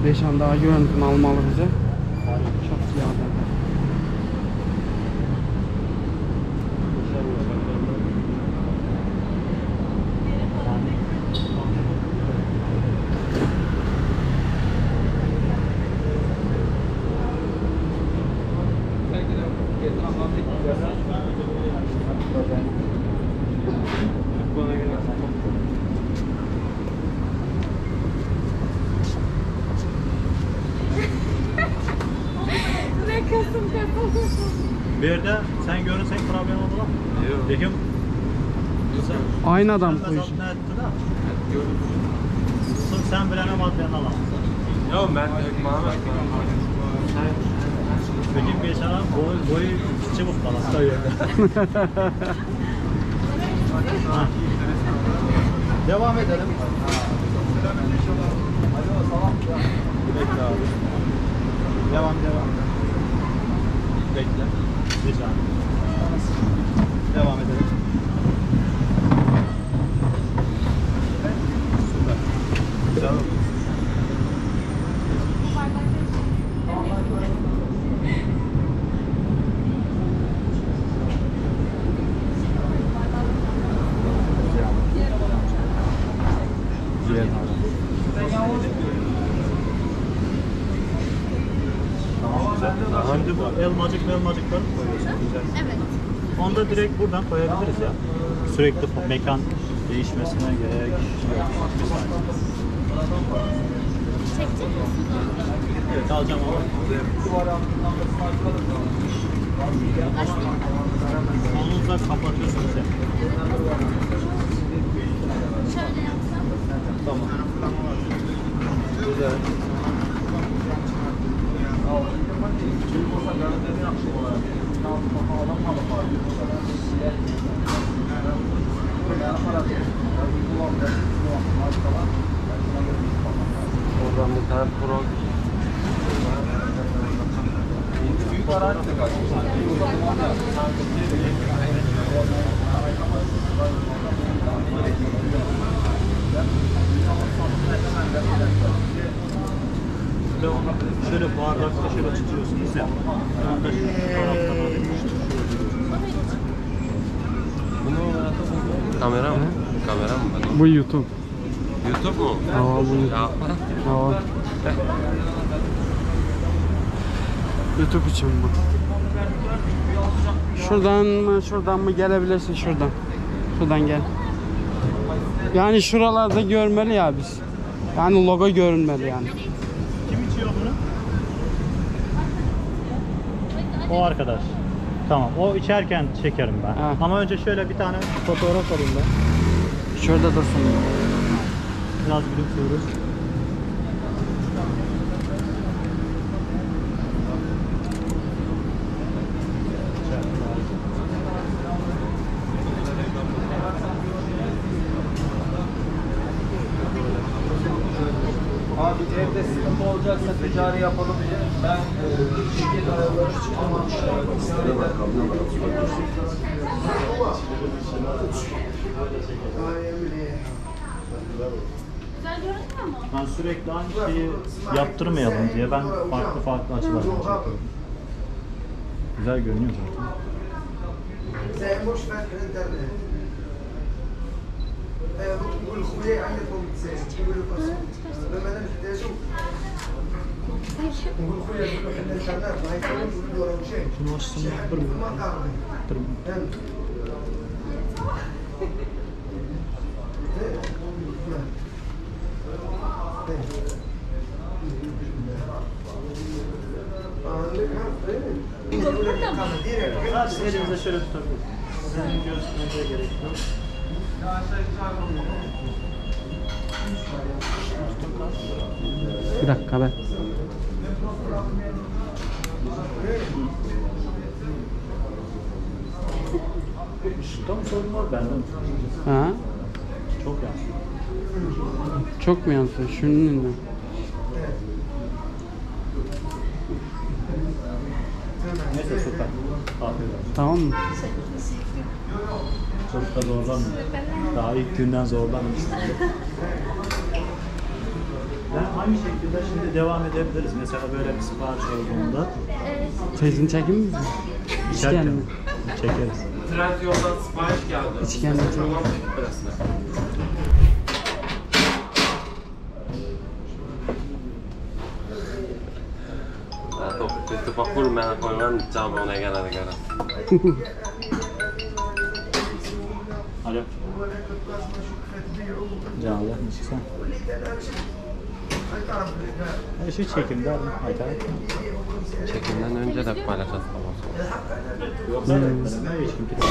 Deşan daha görüntünü almalı bize. Çok ziyade. Bir yerde sen görünsek problem oldu lan. Yok. Dekim. Aynı adam koyuyor. Ne etti da? Sırf sen bilene maddeyen alamazsın. Yok ben Mehmet. Peki bir yaşanan boyu çabuk falan. Devam edelim. Bekle abi. Devam. Bekle. Bir saniye. Devam edelim. Süper. Güzel oldu. Şimdi bu elmacıkları koyuyorsun. Evet. Onu da direkt buradan koyabiliriz ya. Sürekli mekan değişmesine gerek yok. Bir saniye. Çekecek misin? Evet, alacağım ama. Onu da kapatıyorsunuz ya. Şöyle yapsam. Tamam. Güzel. Oradan bir tane pro. Büyük araç da Şöyle bardakta şöyle tutuyorsunuz ya. Onu da şu taraftan alıyorsunuz. Kamera mı? Kamera mı? Bu YouTube. YouTube mu? Aa, bu YouTube. Yapma. Aa. YouTube için bu. Şuradan mı gelebilirsin şuradan. Şuradan gel. Yani şuralarda görmeli ya biz. Yani logo görünmeli yani. Kim içiyor bunu? O arkadaş. Tamam, o içerken çekerim ben. Ha. Ama önce şöyle bir tane fotoğraf alayım ben. Şurada dursun. Biraz gülümsüyoruz. Abi evde sıkıntı olacaksa ticari yapalım. Ben şirket araları çıkamamış. Güzel görünmüyor mu? Ben sürekli aynı şeyi yaptırmayalım diye ben farklı açılardan çekiyorum. Güzel görünüyor zaten. Sen boş ver internet. والخويا عندكم تقولوا لما انا محتاجو Şunu açsın durmuyor. Durmuyor. Sadece elimizde şöyle tutabiliriz. Sizin göğsünüze gerek yok. Bir dakika ben. Işıkta mı sorun var bende mi? Ha? Çok yansıyor. Çok mu yansıyor? Şunun önünden. Neyse süper. Afiyet olsun. Tamam mı? Çok da zorlanmıyor. Daha ilk günden zorlanmışsın. Ben aynı şekilde şimdi devam edebiliriz. Mesela böyle bir sipariş olduğunda Sesini çekeyim mi? içerken İçken mi? çekeriz. Trend yoldan sipariş geldi. İçken mi? Program arasında. Itu full mana koyman coba naik negara. Alo. Canlı çıksan. Şu çekimde Aytar. Çekimden önce de paylaşacağız tamam sonra. Yok zaten ben hiç kim kitabı.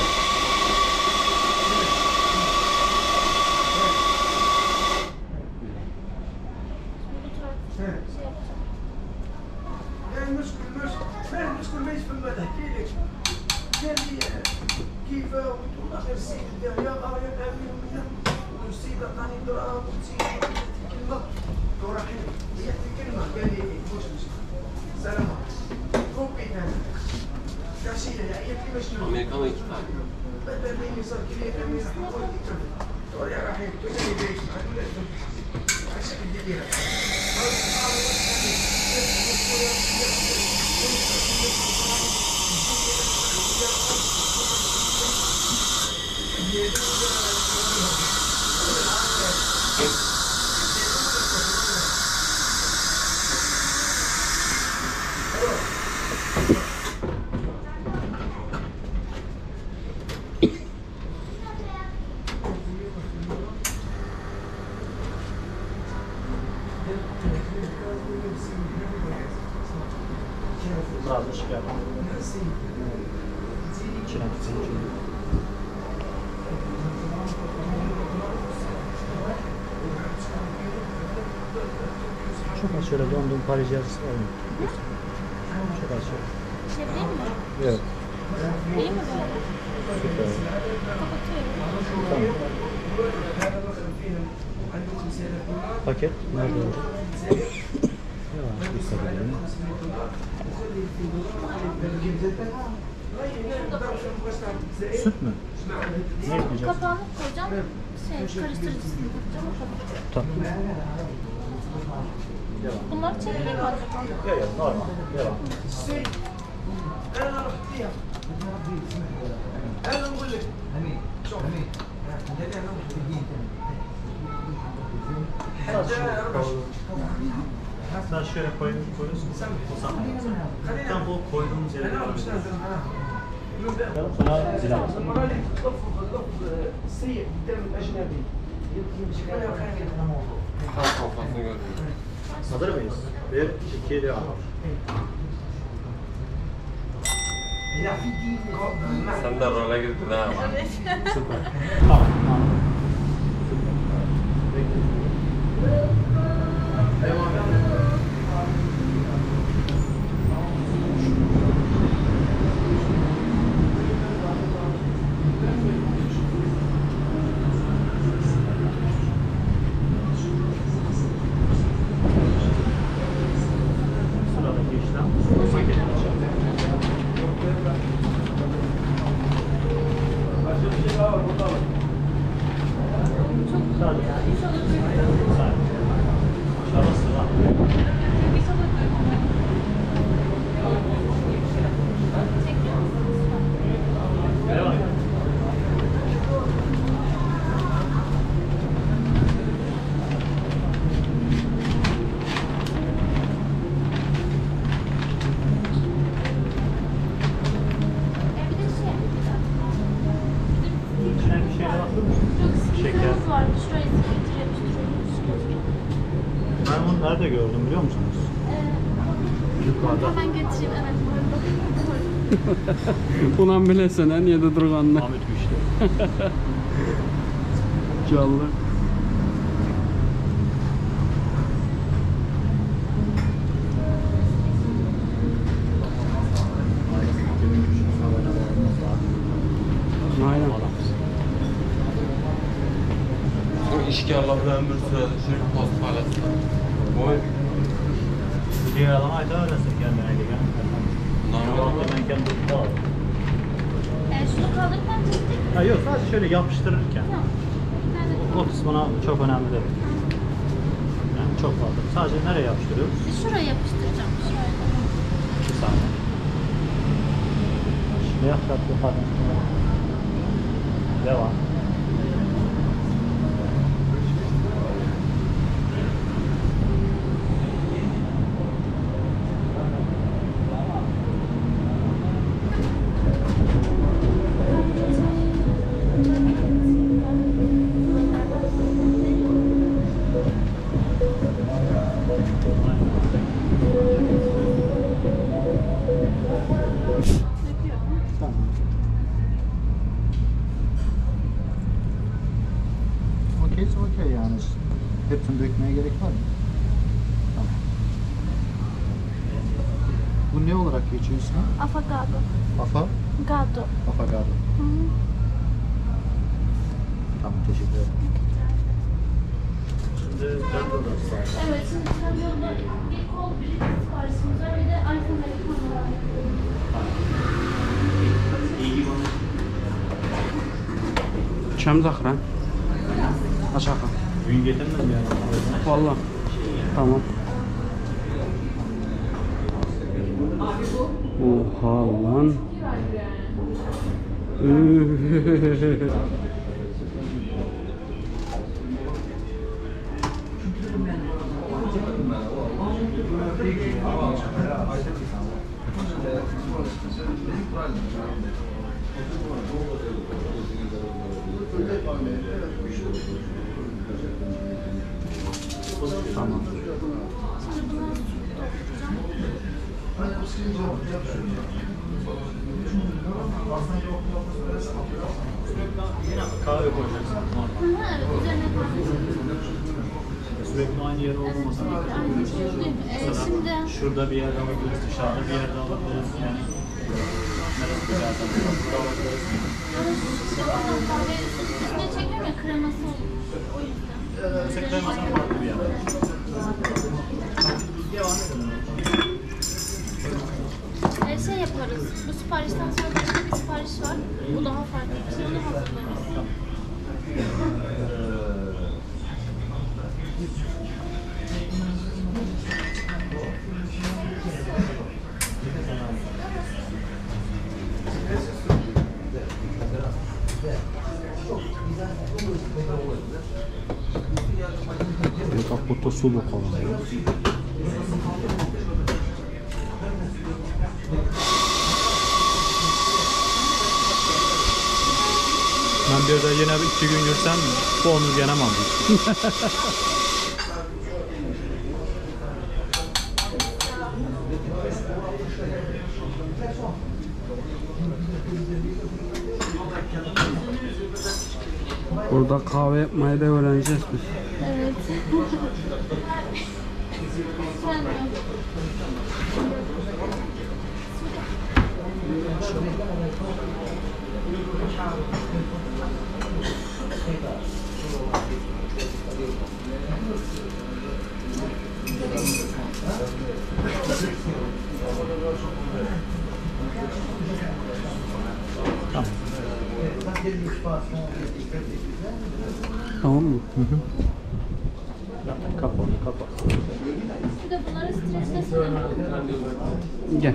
المشكل ما يفهم ما تحكي لك قال لي كيف وتقول اخر السيد يا غاية امين ومنه والسيد اعطاني دراهم والسيد يحكي كلمه وراح يحكي كلمه قال لي مش مشكله سلام روبي انا كاشيه يعني كيف شنو Amerikalı iki tane. بدل مني صار كبير امين راح يقول لي كم تقول يا راح تقول لي ليش عشان الدنيا Biraz ışık yap. İçine tutsun. Çok az şöyle dondum Paris yazısı var mı? Çok az şöyle. Şey değil mi? Evet. İyi mi böyle? Süper. Kapatıyorum. Tamam. Paket nerede olacak? Yavaş dikkat edelim. Süt mü? Ne yapacağız? Kapağını koyacağım. Karıştırıcısını takacağım. O kadar. Tamam. Bunları çekeyim mi acaba? Yok yok normal. Devam. انا رحت فيها انا نقول لك شوف Hatta şöyle koyuyorsun. O zaman. Tam bu koyduğumuz yere sonra zil alsın. المره اللي تلفظ اللفظ السيء قدام الاجنبي يمشي ولا خارج الموضوع Tam kafasını gördüm. Hazır mıyız? 1, 2, devam. Sen de role girdin ha. Süper. Tamam. Sıradaki işlem paket açalım. Sadece. Sadece. Aşağıda sıra. Devam et. Nerede gördüm biliyor musunuz? Yukarıda. Hemen getireyim. Evet. Ulan bilesene niye de durganlar. Ahmet Güçlü. Canlı. Aynen. Bu işki Allah bilen bir süre şirk post palası. Oy. Bu diğer adam ayda öğrensin kendine gel. Normal. Ben kendim aldım. Şunu kaldırırken çektik. Ha yok sadece şöyle yapıştırırken. Tamam. O kısmına çok önemli değil. Yani çok fazla. Sadece nereye yapıştırıyoruz? Şuraya yapıştıracağım. Şöyle. Bir saniye. Beyaz şartlı falan. Devam. Okeyse okey yani. Hepsini dökmeye gerek var mı? Tamam. Bu ne olarak geçiyor ismi? Affogato. Affogato. Gado. Hı hı. Tamam, teşekkür ederim. Şimdi dört odası var. Evet, şimdi Trendyol'da bir kol bir siparişimiz var. Bir de iPhone telefonu var. Çam zakran. Aşağı. Gün getirmez mi yani? Valla. Tamam. Oha lan. Tamam. Kahve koyacaksın. Hı hı, evet, üzerine kahve. Sürekli aynı yer olmaması gerekiyor. Aynı şey değil. Şimdi Şurada bir yerde alabiliriz, dışarıda bir yerde alabiliriz. Yani neresi güzelsen burada alabiliriz. kahve üstüne çekiyorum ya, kreması olur. O yüzden. Mesela kremasının farklı bir yer. Devam edelim. Şey yaparız. Bu siparişten sonra başka bir sipariş var. Bu daha farklı bir şey. Onu hazırlarız. Bir kaputo sulu koyuyor. Ben bir de yine 2 gün yürsem bonus yenemem. Burada kahve yapmayı da öğreneceğiz biz. Evet. Sen de. Tamam mı? Kapat, kapat. Bir de bunları streçlesin. Gel.